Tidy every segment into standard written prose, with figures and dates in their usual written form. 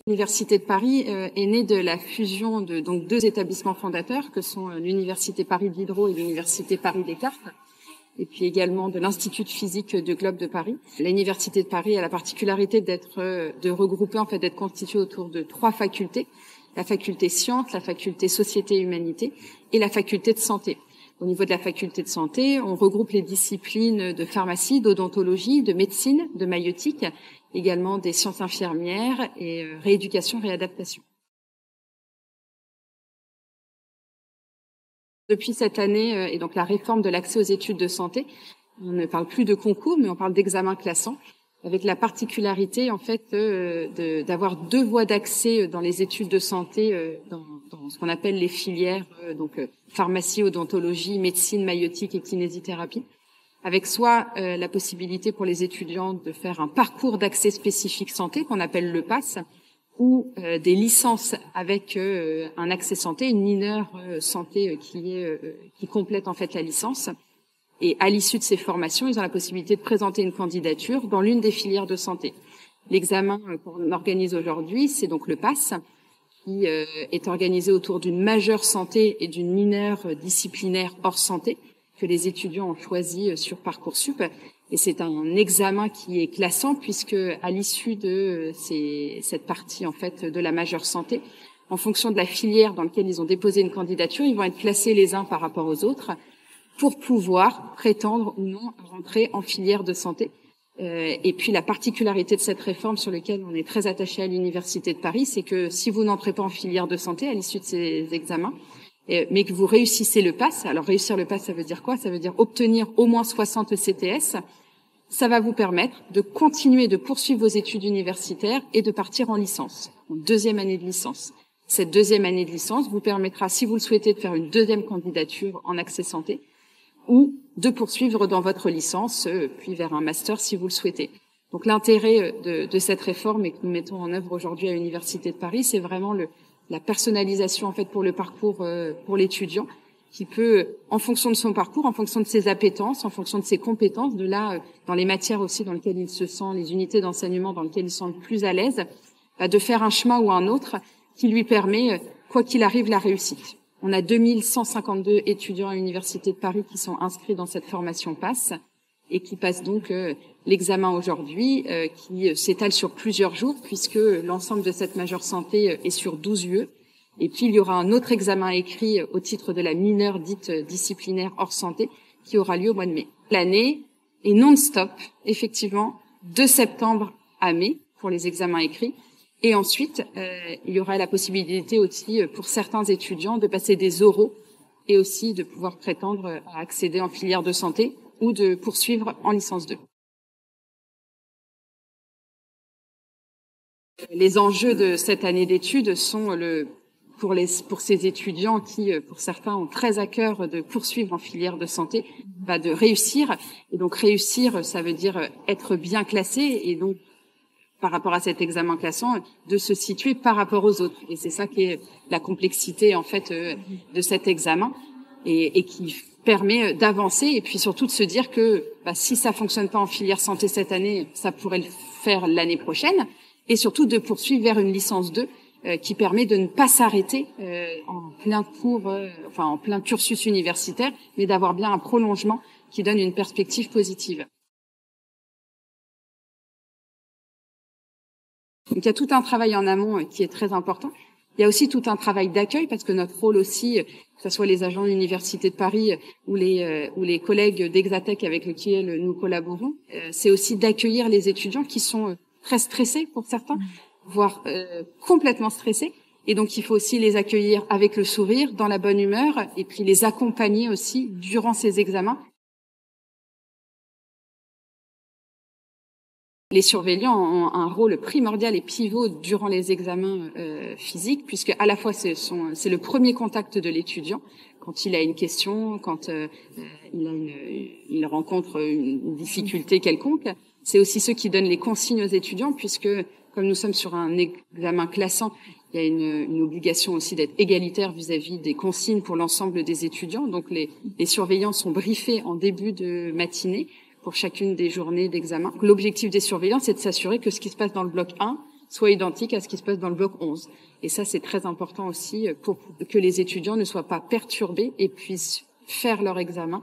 L'Université de Paris est née de la fusion de donc deux établissements fondateurs que sont l'Université Paris Diderot et l'Université Paris Descartes, et puis également de l'Institut de physique du Globe de Paris. L'Université de Paris a la particularité de regrouper, en fait, d'être constituée autour de trois facultés: la faculté sciences, la faculté société et humanité et la faculté de santé. Au niveau de la faculté de santé, on regroupe les disciplines de pharmacie, d'odontologie, de médecine, de maïeutique, également des sciences infirmières et rééducation, réadaptation. Depuis cette année, et donc la réforme de l'accès aux études de santé, on ne parle plus de concours, mais on parle d'examen classant, avec la particularité, en fait, d'avoir deux voies d'accès dans les études de santé, dans ce qu'on appelle les filières, pharmacie, odontologie, médecine, maïeutique et kinésithérapie, avec soit la possibilité pour les étudiants de faire un parcours d'accès spécifique santé qu'on appelle le PASS, ou des licences avec un accès santé, une mineure santé qui complète en fait la licence. Et à l'issue de ces formations, ils ont la possibilité de présenter une candidature dans l'une des filières de santé. L'examen qu'on organise aujourd'hui, c'est donc le PASS, qui est organisé autour d'une majeure santé et d'une mineure disciplinaire hors santé que les étudiants ont choisi sur Parcoursup. Et c'est un examen qui est classant puisque à l'issue de cette partie en fait de la majeure santé, en fonction de la filière dans laquelle ils ont déposé une candidature, ils vont être classés les uns par rapport aux autres pour pouvoir prétendre ou non à rentrer en filière de santé. Et puis la particularité de cette réforme sur laquelle on est très attaché à l'Université de Paris, c'est que si vous n'entrez pas en filière de santé à l'issue de ces examens, mais que vous réussissez le PASS, alors réussir le PASS, ça veut dire quoi? Ça veut dire obtenir au moins 60 CTS. Ça va vous permettre de continuer de poursuivre vos études universitaires et de partir en licence, en deuxième année de licence. Cette deuxième année de licence vous permettra, si vous le souhaitez, de faire une deuxième candidature en accès santé ou de poursuivre dans votre licence, puis vers un master si vous le souhaitez. Donc l'intérêt de cette réforme et que nous mettons en œuvre aujourd'hui à l'Université de Paris, c'est vraiment la personnalisation en fait pour le parcours pour l'étudiant, qui peut, en fonction de son parcours, en fonction de ses appétences, en fonction de ses compétences, de là, dans les matières aussi dans lesquelles il se sent, les unités d'enseignement dans lesquelles il se sent le plus à l'aise, de faire un chemin ou un autre qui lui permet, quoi qu'il arrive, la réussite. On a 2152 étudiants à l'Université de Paris qui sont inscrits dans cette formation PASS et qui passent donc l'examen aujourd'hui, qui s'étale sur plusieurs jours puisque l'ensemble de cette majeure santé est sur 12 UE. Et puis, il y aura un autre examen écrit au titre de la mineure dite disciplinaire hors santé qui aura lieu au mois de mai. L'année est non-stop, effectivement, de septembre à mai pour les examens écrits. Et ensuite, il y aura la possibilité aussi pour certains étudiants de passer des oraux et aussi de pouvoir prétendre à accéder en filière de santé ou de poursuivre en licence 2. Les enjeux de cette année d'études sont pour ces étudiants qui, pour certains, ont très à cœur de poursuivre en filière de santé, de réussir. Et donc réussir, ça veut dire être bien classé et donc par rapport à cet examen classant, de se situer par rapport aux autres. Et c'est ça qui est la complexité en fait de cet examen et qui permet d'avancer et puis surtout de se dire que si ça fonctionne pas en filière santé cette année, ça pourrait le faire l'année prochaine et surtout de poursuivre vers une licence 2 qui permet de ne pas s'arrêter en plein cours, en plein cursus universitaire, mais d'avoir bien un prolongement qui donne une perspective positive. Donc il y a tout un travail en amont qui est très important. Il y a aussi tout un travail d'accueil parce que notre rôle aussi, que ce soit les agents de l'Université de Paris ou les collègues d'Exatech avec lesquels nous collaborons, c'est aussi d'accueillir les étudiants qui sont très stressés pour certains, voire complètement stressés. Et donc il faut aussi les accueillir avec le sourire, dans la bonne humeur, et puis les accompagner aussi durant ces examens. Les surveillants ont un rôle primordial et pivot durant les examens physiques, puisque à la fois c'est le premier contact de l'étudiant quand il a une question, quand il rencontre une difficulté quelconque. C'est aussi ceux qui donnent les consignes aux étudiants, puisque comme nous sommes sur un examen classant, il y a une obligation aussi d'être égalitaire vis-à-vis des consignes pour l'ensemble des étudiants. Donc les surveillants sont briefés en début de matinée pour chacune des journées d'examen. L'objectif des surveillants, c'est de s'assurer que ce qui se passe dans le bloc 1 soit identique à ce qui se passe dans le bloc 11. Et ça, c'est très important aussi pour que les étudiants ne soient pas perturbés et puissent faire leur examen,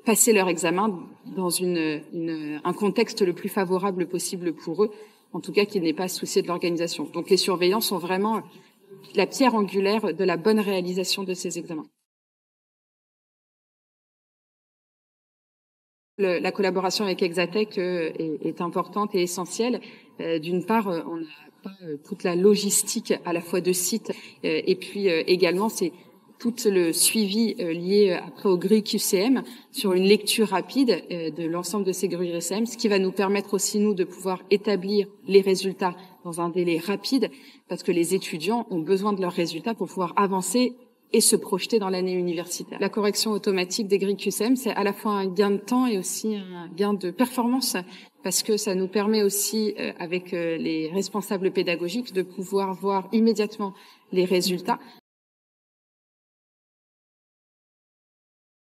passer leur examen dans un contexte le plus favorable possible pour eux, en tout cas qu'ils n'aient pas à se soucier de l'organisation. Donc les surveillants sont vraiment la pierre angulaire de la bonne réalisation de ces examens. La collaboration avec Exatech est importante et essentielle. D'une part, on n'a pas toute la logistique à la fois de site et puis également c'est tout le suivi lié après aux grilles QCM sur une lecture rapide de l'ensemble de ces grilles QCM, ce qui va nous permettre aussi, nous, de pouvoir établir les résultats dans un délai rapide, parce que les étudiants ont besoin de leurs résultats pour pouvoir avancer et se projeter dans l'année universitaire. La correction automatique des grilles QCM, c'est à la fois un gain de temps et aussi un gain de performance, parce que ça nous permet aussi, avec les responsables pédagogiques, de pouvoir voir immédiatement les résultats